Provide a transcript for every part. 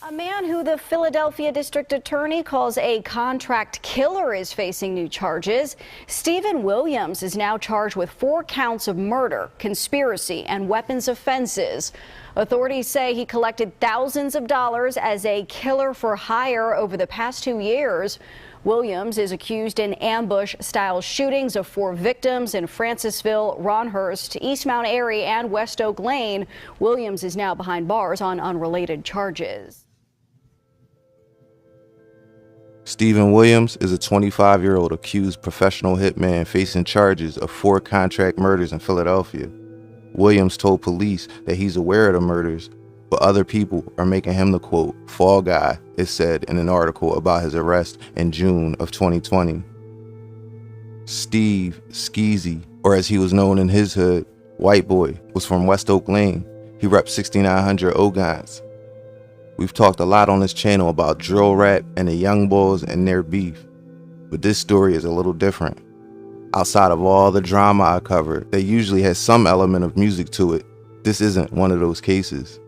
A man who the Philadelphia district attorney calls a contract killer is facing new charges. Stephen Williams is now charged with 4 counts of murder, conspiracy, and weapons offenses. Authorities say he collected thousands of dollars as a killer for hire over the past 2 years. Williams is accused in ambush-style shootings of 4 victims in Francisville, Ronhurst, East Mount Airy, and West Oak Lane. Williams is now behind bars on unrelated charges. Stephen Williams is a 25-year-old accused professional hitman facing charges of 4 contract murders in Philadelphia. Williams told police that he's aware of the murders, but other people are making him the, quote, fall guy, it said in an article about his arrest in June of 2020. Steve Skeezy, or as he was known in his hood, White Boy, was from West Oak Lane. He repped 6900 Ogons. We've talked a lot on this channel about drill rap and the young boys and their beef, but this story is a little different. Outside of all the drama I cover that usually has some element of music to it, this isn't one of those cases.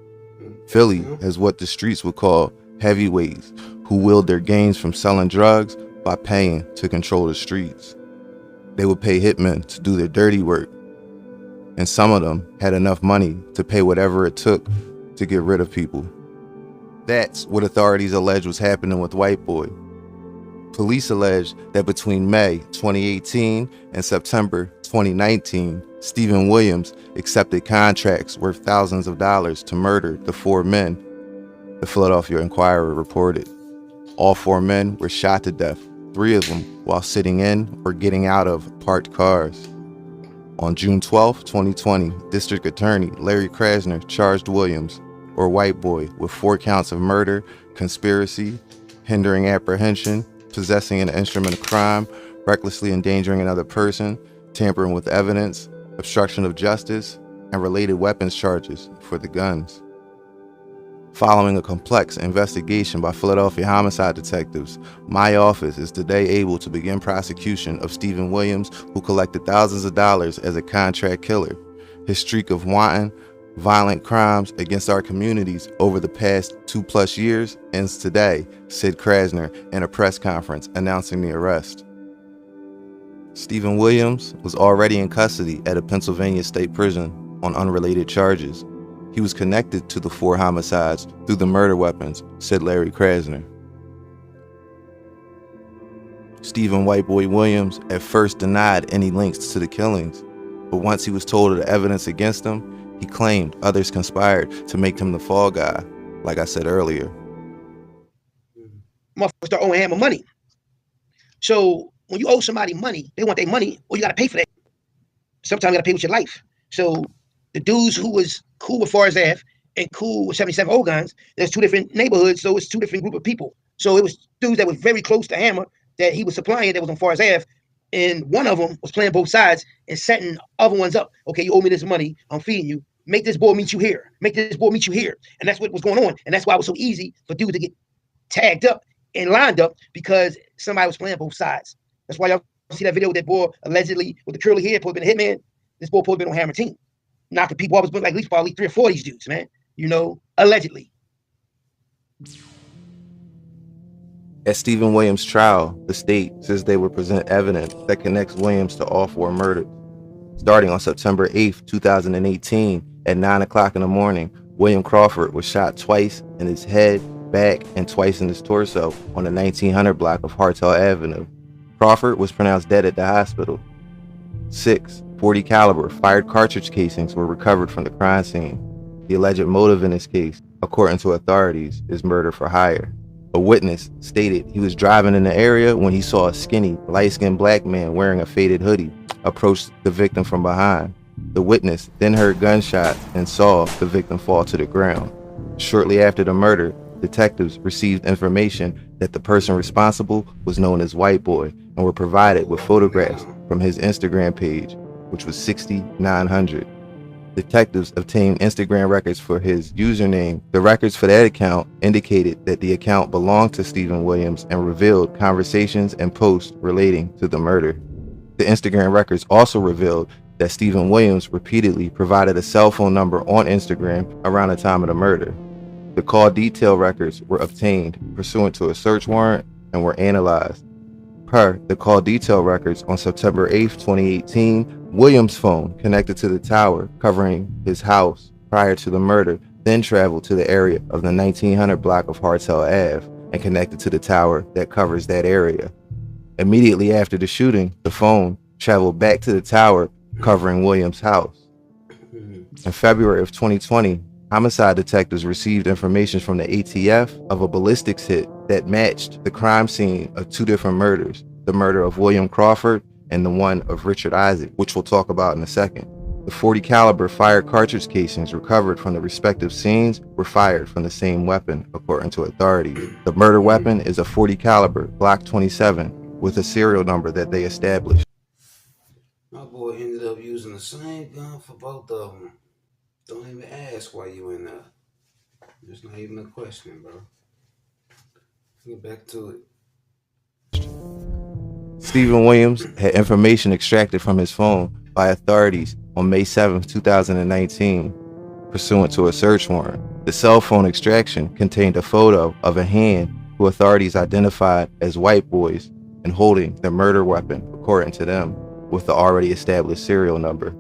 Philly has what the streets would call heavyweights who wield their gains from selling drugs by paying to control the streets. They would pay hitmen to do their dirty work, and some of them had enough money to pay whatever it took to get rid of people. That's what authorities allege was happening with White Boy. Police allege that between May 2018 and September 2019, Stephen Williams accepted contracts worth thousands of dollars to murder the 4 men, the Philadelphia Inquirer reported. All 4 men were shot to death, 3 of them while sitting in or getting out of parked cars. On June 12, 2020, District Attorney Larry Krasner charged Williams, or White Boy, with 4 counts of murder, conspiracy, hindering apprehension, possessing an instrument of crime, recklessly endangering another person, tampering with evidence, obstruction of justice, and related weapons charges for the guns. Following a complex investigation by Philadelphia homicide detectives, my office is today able to begin prosecution of Stephen Williams, who collected thousands of dollars as a contract killer. His streak of wanton, violent crimes against our communities over the past 2+ years ends today, said Krasner in a press conference announcing the arrest. Stephen Williams was already in custody at a Pennsylvania state prison on unrelated charges. He was connected to the 4 homicides through the murder weapons, said Larry Krasner. Stephen White Boy Williams at first denied any links to the killings, but once he was told of the evidence against him, he claimed others conspired to make him the fall guy, like I said earlier. Motherfuckers start owing Hammer money. So when you owe somebody money, they want their money, or you got to pay for that. Sometimes you got to pay with your life. So the dudes who was cool with Forest Ave and cool with 77 Ogons, there's 2 different neighborhoods, so it's 2 different group of people. So it was dudes that was very close to Hammer that he was supplying that was on Forest Ave, and one of them was playing both sides and setting other ones up. Okay, you owe me this money, I'm feeding you. Make this boy meet you here. Make this boy meet you here. And that's what was going on. And that's why it was so easy for dudes to get tagged up and lined up, because somebody was playing both sides. That's why y'all see that video with that boy allegedly with the curly hair, supposed to be a hitman. This boy supposed to be on Hammer team. Knocking people off, was like at least probably 3 or 4 of these dudes, man. You know, allegedly. At Stephen Williams' trial, the state says they will present evidence that connects Williams to all 4 murders. Starting on September 8, 2018, at 9 o'clock in the morning, William Crawford was shot twice in his head, back, and twice in his torso on the 1900 block of Hartel Avenue. Crawford was pronounced dead at the hospital. 6 .40 caliber fired cartridge casings were recovered from the crime scene. The alleged motive in this case, according to authorities, is murder for hire. A witness stated he was driving in the area when he saw a skinny, light-skinned black man wearing a faded hoodie approach the victim from behind. The witness then heard gunshots and saw the victim fall to the ground. Shortly after the murder, detectives received information that the person responsible was known as White Boy and were provided with photographs from his Instagram page, which was 6900. Detectives obtained Instagram records for his username. The records for that account indicated that the account belonged to Stephen Williams and revealed conversations and posts relating to the murder. The Instagram records also revealed that Stephen Williams repeatedly provided a cell phone number on Instagram around the time of the murder. The call detail records were obtained pursuant to a search warrant and were analyzed. Per the call detail records, on September 8, 2018, Williams' phone connected to the tower covering his house prior to the murder, then traveled to the area of the 1900 block of Hartel Ave and connected to the tower that covers that area. Immediately after the shooting, the phone traveled back to the tower covering Williams' house. In February of 2020, homicide detectives received information from the ATF of a ballistics hit that matched the crime scene of two different murders, the murder of William Crawford and the one of Richard Isaac, which we'll talk about in a second. The .40 caliber fire cartridge casings recovered from the respective scenes were fired from the same weapon, according to authorities. The murder weapon is a .40 caliber Glock 27 with a serial number that they established. My boy ended up using the same gun for both of them. Don't even ask why you in there. It's not even a question, bro. Get back to it. Stephen Williams had information extracted from his phone by authorities on May 7, 2019, pursuant to a search warrant. The cell phone extraction contained a photo of a hand who authorities identified as White Boy's and holding the murder weapon, according to them, with the already established serial number.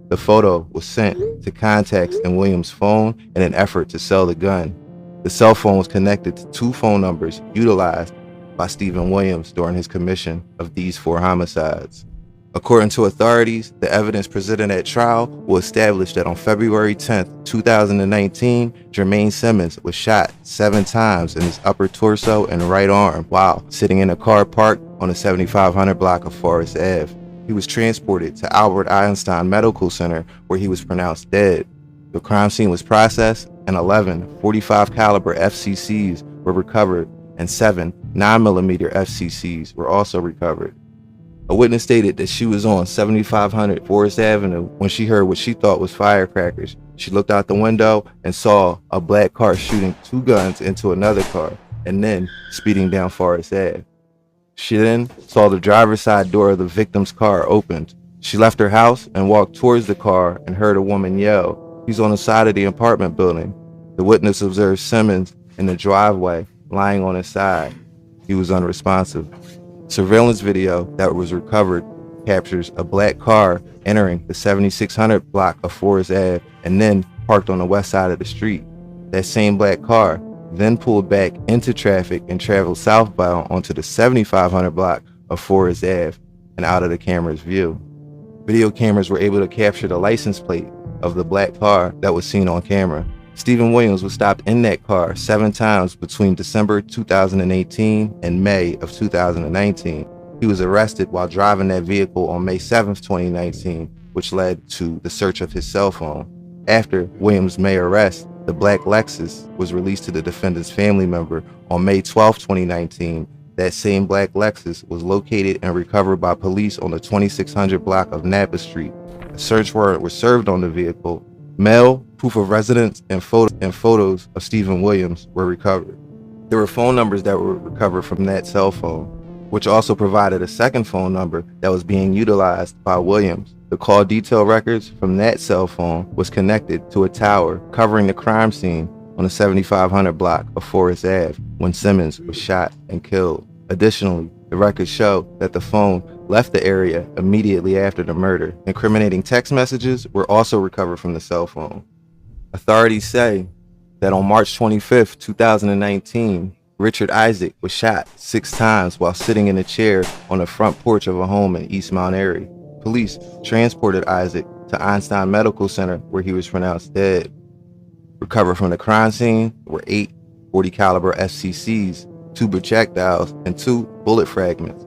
The photo was sent to contacts in Williams' phone in an effort to sell the gun. The cell phone was connected to two phone numbers utilized by Stephen Williams during his commission of these four homicides. According to authorities, the evidence presented at trial will establish that on February 10, 2019, Jermaine Simmons was shot 7 times in his upper torso and right arm while sitting in a car parked on the 7500 block of Forest Ave. He was transported to Albert Einstein Medical Center where he was pronounced dead. The crime scene was processed and 11 .45 caliber FCCs were recovered and 7 9mm FCCs were also recovered. A witness stated that she was on 7500 Forest Avenue when she heard what she thought was firecrackers. She looked out the window and saw a black car shooting 2 guns into another car and then speeding down Forest Ave. She then saw the driver's side door of the victim's car opened. She left her house and walked towards the car and heard a woman yell, "He's on the side of the apartment building." The witness observed Simmons in the driveway, lying on his side. He was unresponsive. Surveillance video that was recovered captures a black car entering the 7600 block of Forest Ave and then parked on the west side of the street. That same black car then pulled back into traffic and traveled southbound onto the 7500 block of Forest Ave and out of the camera's view. Video cameras were able to capture the license plate of the black car that was seen on camera. Stephen Williams was stopped in that car 7 times between December 2018 and May of 2019. He was arrested while driving that vehicle on May 7th, 2019, which led to the search of his cell phone. After Williams' May arrest, the black Lexus was released to the defendant's family member on May 12, 2019. That same black Lexus was located and recovered by police on the 2600 block of Napa Street. A search warrant was served on the vehicle. Mail, proof of residence, and photos of Stephen Williams were recovered. There were phone numbers that were recovered from that cell phone, which also provided a second phone number that was being utilized by Williams. The call detail records from that cell phone was connected to a tower covering the crime scene on the 7500 block of Forest Ave when Simmons was shot and killed. Additionally, the records show that the phone left the area immediately after the murder. Incriminating text messages were also recovered from the cell phone. Authorities say that on March 25, 2019, Richard Isaac was shot 6 times while sitting in a chair on the front porch of a home in East Mount Airy. Police transported Isaac to Einstein Medical Center where he was pronounced dead. Recovered from the crime scene were 8 .40 caliber FCCs, 2 projectiles, and 2 bullet fragments.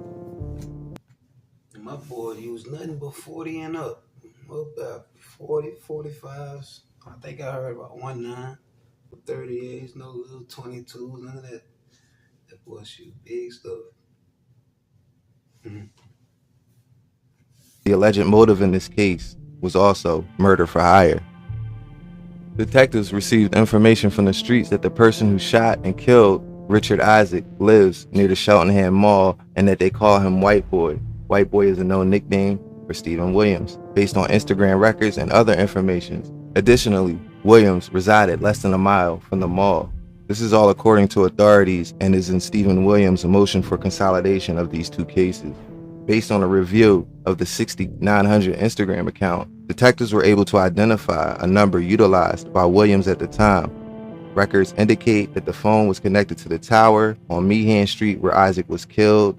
My boy used nothing but 40 and up. About 40, 45s. I think I heard about 19, 38s, no little 22s, none of that. That boy shoot big stuff. The alleged motive in this case was also murder for hire. Detectives received information from the streets that the person who shot and killed Richard Isaac lives near the Cheltenham Mall and that they call him White Boy. White Boy is a known nickname for Stephen Williams, based on Instagram records and other information. Additionally, Williams resided less than a mile from the mall. This is all according to authorities and is in Stephen Williams' motion for consolidation of these two cases. Based on a review of the 6900 Instagram account, detectives were able to identify a number utilized by Williams at the time. Records indicate that the phone was connected to the tower on Meehan Street where Isaac was killed,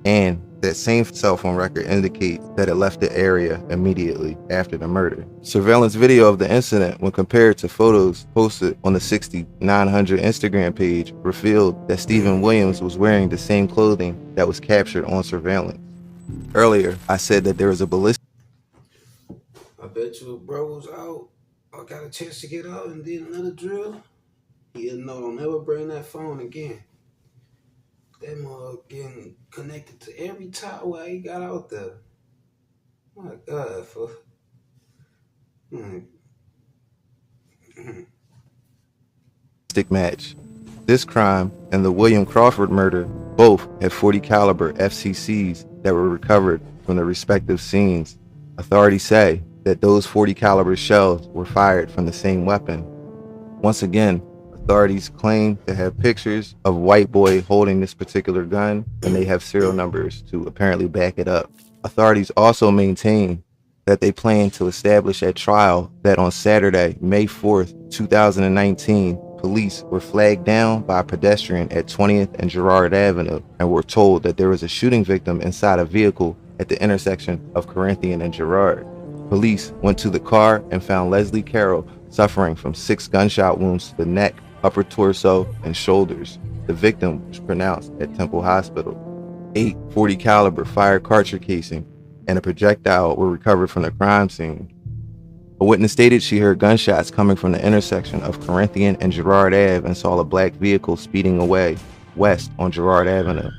and that same cell phone record indicates that it left the area immediately after the murder. Surveillance video of the incident, when compared to photos posted on the 6900 Instagram page, revealed that Stephen Williams was wearing the same clothing that was captured on surveillance. Earlier, I said that there was a ballistic. I bet you if bro was out, I got a chance to get out and did another drill, he'll know don't ever bring that phone again. That mug getting connected to every tower he got out there. My God, for match. This crime and the William Crawford murder both had .40 caliber FCCs that were recovered from the respective scenes. Authorities say that those .40 caliber shells were fired from the same weapon. Once again, authorities claim to have pictures of White Boy holding this particular gun, and they have serial numbers to apparently back it up. Authorities also maintain that they plan to establish at trial that on Saturday, May 4th, 2019, police were flagged down by a pedestrian at 20th and Girard Avenue and were told that there was a shooting victim inside a vehicle at the intersection of Corinthian and Girard. Police went to the car and found Leslie Carroll suffering from 6 gunshot wounds to the neck, upper torso, and shoulders. The victim was pronounced at Temple Hospital. 8 .40 caliber fire cartridge casing and a projectile were recovered from the crime scene. A witness stated she heard gunshots coming from the intersection of Corinthian and Girard Ave and saw a black vehicle speeding away west on Girard Avenue.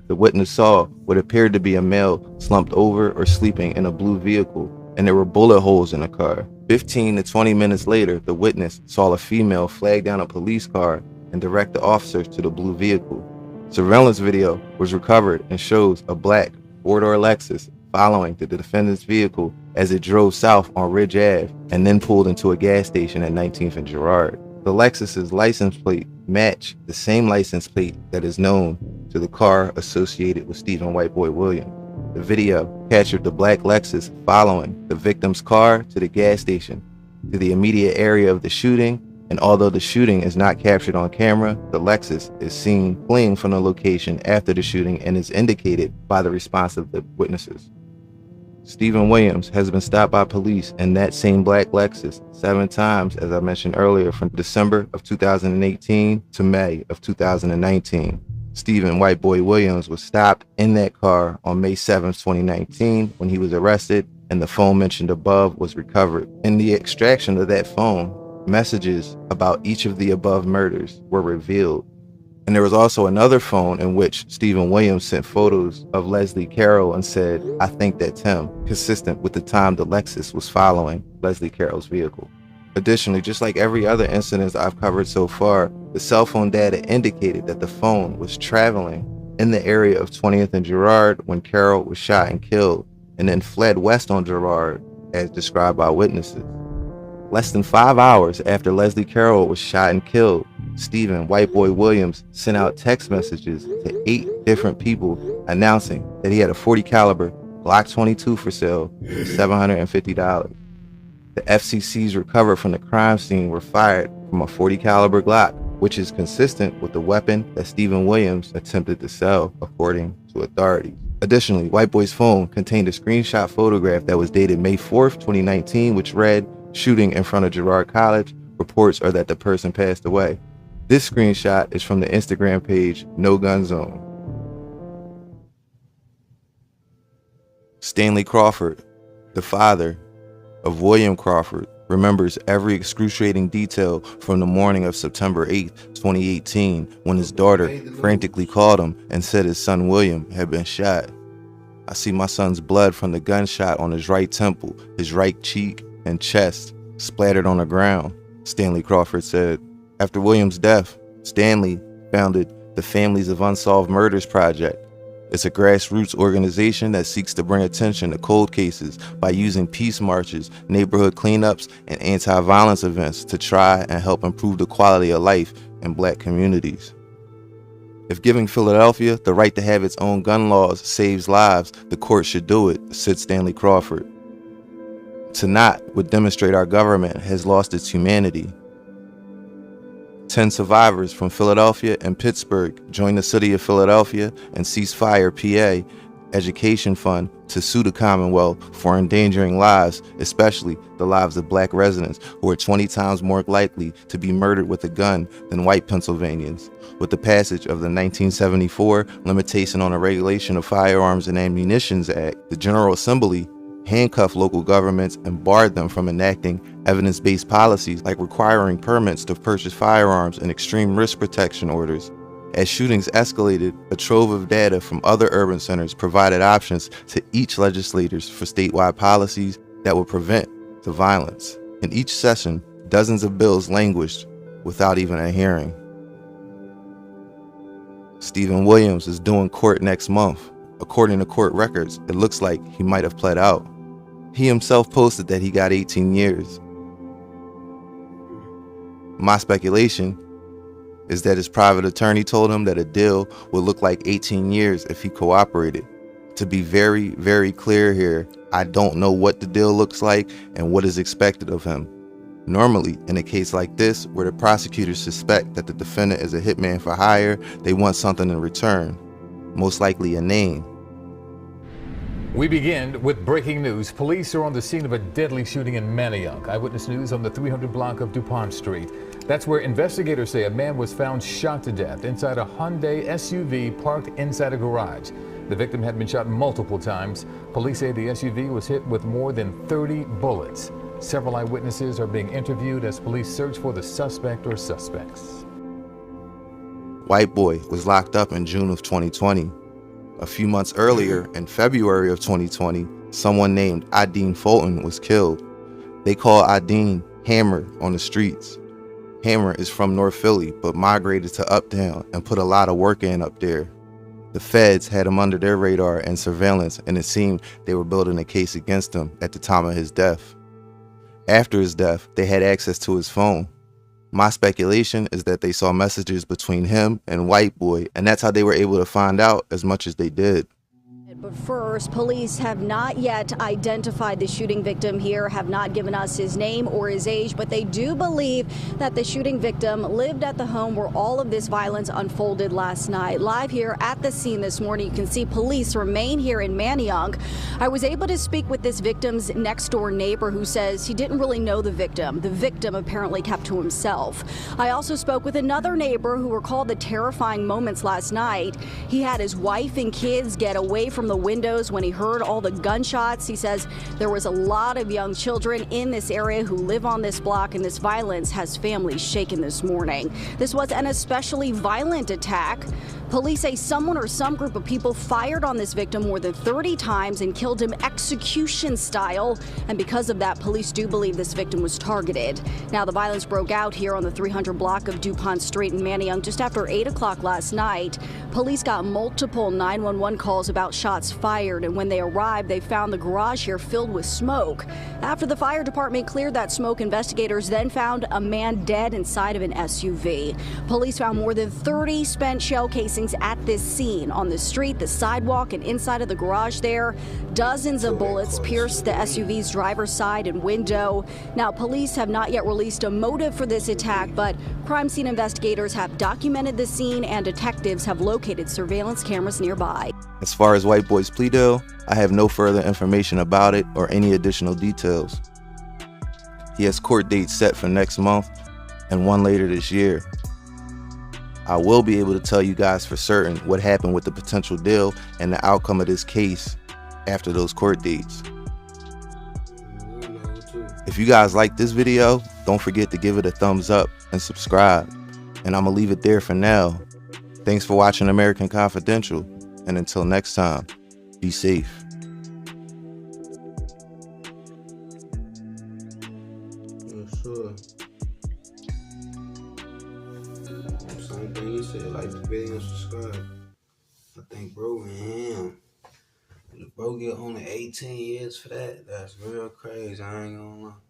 The witness saw what appeared to be a male slumped over or sleeping in a blue vehicle, and there were bullet holes in the car. 15 to 20 minutes later, the witness saw a female flag down a police car and direct the officers to the blue vehicle. Surveillance video was recovered and shows a black 4-door Lexus following the defendant's vehicle as it drove south on Ridge Ave and then pulled into a gas station at 19th and Girard. The Lexus's license plate matched the same license plate that is known to the car associated with Stephen Whiteboy Williams. The video captured the black Lexus following the victim's car to the gas station to the immediate area of the shooting, and although the shooting is not captured on camera, the Lexus is seen fleeing from the location after the shooting and is indicated by the response of the witnesses. Stephen Williams has been stopped by police in that same black Lexus 7 times, as I mentioned earlier, from December of 2018 to May of 2019. Stephen Whiteboy Williams was stopped in that car on May 7, 2019 when he was arrested, and the phone mentioned above was recovered. In the extraction of that phone, messages about each of the above murders were revealed. And there was also another phone in which Stephen Williams sent photos of Leslie Carroll and said, "I think that's him," consistent with the time the Lexus was following Leslie Carroll's vehicle. Additionally, just like every other incident I've covered so far, the cell phone data indicated that the phone was traveling in the area of 20th and Girard when Carroll was shot and killed, and then fled west on Girard, as described by witnesses. Less than 5 hours after Leslie Carroll was shot and killed, Stephen Whiteboy Williams sent out text messages to 8 different people announcing that he had a .40 caliber Glock 22 for sale for $750. The FCCs recovered from the crime scene were fired from a .40 caliber Glock, which is consistent with the weapon that Stephen Williams attempted to sell, according to authorities. Additionally, Whiteboy's phone contained a screenshot photograph that was dated May 4th, 2019, which read, "Shooting in front of Girard College. Reports are that the person passed away." This screenshot is from the Instagram page No Gun Zone. Stanley Crawford, the father of William Crawford, remembers every excruciating detail from the morning of September 8th, 2018, when his daughter frantically called him and said his son William had been shot. "I see my son's blood from the gunshot on his right temple, his right cheek, and chest splattered on the ground," Stanley Crawford said. After Williams' death, Stanley founded the Families of Unsolved Murders Project. It's a grassroots organization that seeks to bring attention to cold cases by using peace marches, neighborhood cleanups, and anti-violence events to try and help improve the quality of life in Black communities. If giving Philadelphia the right to have its own gun laws saves lives, the court should do it, said Stanley Crawford. To not would demonstrate our government has lost its humanity. 10 survivors from Philadelphia and Pittsburgh joined the City of Philadelphia and Ceasefire PA Education Fund to sue the Commonwealth for endangering lives, especially the lives of Black residents who are 20 times more likely to be murdered with a gun than white Pennsylvanians. With the passage of the 1974 Limitation on the Regulation of Firearms and Ammunitions Act, the General Assembly handcuffed local governments and barred them from enacting evidence-based policies like requiring permits to purchase firearms and extreme risk protection orders. As shootings escalated, a trove of data from other urban centers provided options to each legislators for statewide policies that would prevent the violence. In each session, dozens of bills languished without even a hearing. Stephen Williams is due in court next month. According to court records, it looks like he might have pled out. He himself posted that he got 18 years. My speculation is that his private attorney told him that a deal would look like 18 years if he cooperated. To be very, very clear here, I don't know what the deal looks like and what is expected of him. Normally, in a case like this, where the prosecutors suspect that the defendant is a hitman for hire, they want something in return, most likely a name. We begin with breaking news. Police are on the scene of a deadly shooting in Manayunk. Eyewitness News on the 300 block of DuPont Street. That's where investigators say a man was found shot to death inside a Hyundai SUV parked inside a garage. The victim had been shot multiple times. Police say the SUV was hit with more than 30 bullets. Several eyewitnesses are being interviewed as police search for the suspect or suspects. White boy was locked up in June of 2020. A few months earlier, in February of 2020, someone named Adine Fulton was killed. They call Adine Hammer on the streets. Hammer is from North Philly, but migrated to Uptown and put a lot of work in up there. The feds had him under their radar and surveillance, and it seemed they were building a case against him at the time of his death. After his death, they had access to his phone. My speculation is that they saw messages between him and White Boy, and that's how they were able to find out as much as they did. But first, police have not yet identified the shooting victim here, have not given us his name or his age, but they do believe that the shooting victim lived at the home where all of this violence unfolded last night. Live here at the scene this morning, you can see police remain here in Manayunk. I was able to speak with this victim's next door neighbor who says he didn't really know the victim. The victim apparently kept to himself. I also spoke with another neighbor who recalled the terrifying moments last night. He had his wife and kids get away from the windows when he heard all the gunshots. He says there was a lot of young children in this area who live on this block, and this violence has families shaken this morning. This was an especially violent attack. Police say someone or some group of people fired on this victim more than 30 times and killed him execution style. And because of that, police do believe this victim was targeted. Now, the violence broke out here on the 300 block of DuPont Street in Manayunk just after 8 o'clock last night. Police got multiple 911 calls about shots fired, and when they arrived, they found the garage here filled with smoke. After the fire department cleared that smoke, investigators then found a man dead inside of an SUV. Police found more than 30 spent shell casings at this scene on the street, the sidewalk, and inside of the garage there. Dozens of bullets pierced the SUV's driver's side and window. Now, police have not yet released a motive for this attack, but crime scene investigators have documented the scene and detectives have located surveillance cameras nearby. As far as White Boy's plea deal, I have no further information about it or any additional details. He has court dates set for next month and one later this year. I will be able to tell you guys for certain what happened with the potential deal and the outcome of this case after those court dates. If you guys like this video, don't forget to give it a thumbs up and subscribe. And I'm gonna leave it there for now. Thanks for watching American Confidential, and until next time, be safe. Sure. Same thing you said, like the video and subscribe. I think bro and him. The bro get only 18 years for that. That's real crazy. I ain't gonna lie.